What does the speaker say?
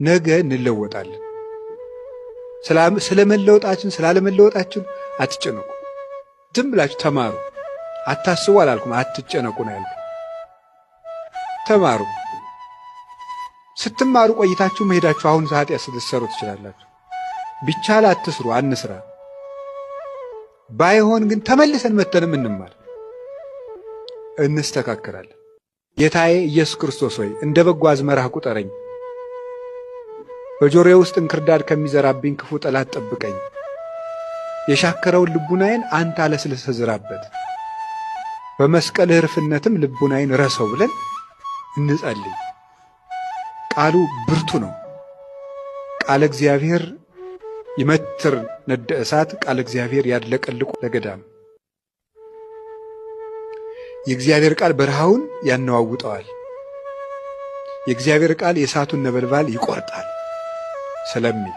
ነገ እንለወጣለን። ስለመለወጣችን ስላለመለወጣችን አትጨነቁ። ዝም ብላችሁ ተማሩ። አታስቡ አላልኩም፣ አትጨነቁ ነው ያልኩት። ተማሩ። ስትማሩ ቆይታችሁ መሄዳችሁ አሁን ኃጢአት ስትሰሩ ትችላላችሁ። ቢቻል አትስሩ፣ አንስራ። ባይሆን ግን ተመልሰን መተንም እንማር፣ እንስተካከራለን። ጌታዬ ኢየሱስ ክርስቶስ ሆይ እንደ በጎ አዝመራህ ቁጠረኝ። በጆሮዬ ውስጥ እንክርዳድ ከሚዘራብኝ ክፉ ጠላት ጠብቀኝ። የሻከረውን ልቡናዬን አንተ አለስልሰህ ዝራበት፣ በመስቀልህ ርፍነትም ልቡናዬን ረሰው ብለን እንጸልይ። ቃሉ ብርቱ ነው። ቃለ እግዚአብሔር ይመትር ነደ እሳት፣ ቃለ እግዚአብሔር ያድለቀልቁ ለገዳም። የእግዚአብሔር ቃል በረሃውን ያነዋውጠዋል። የእግዚአብሔር ቃል የእሳቱን ነበልባል ይቆርጣል ስለሚል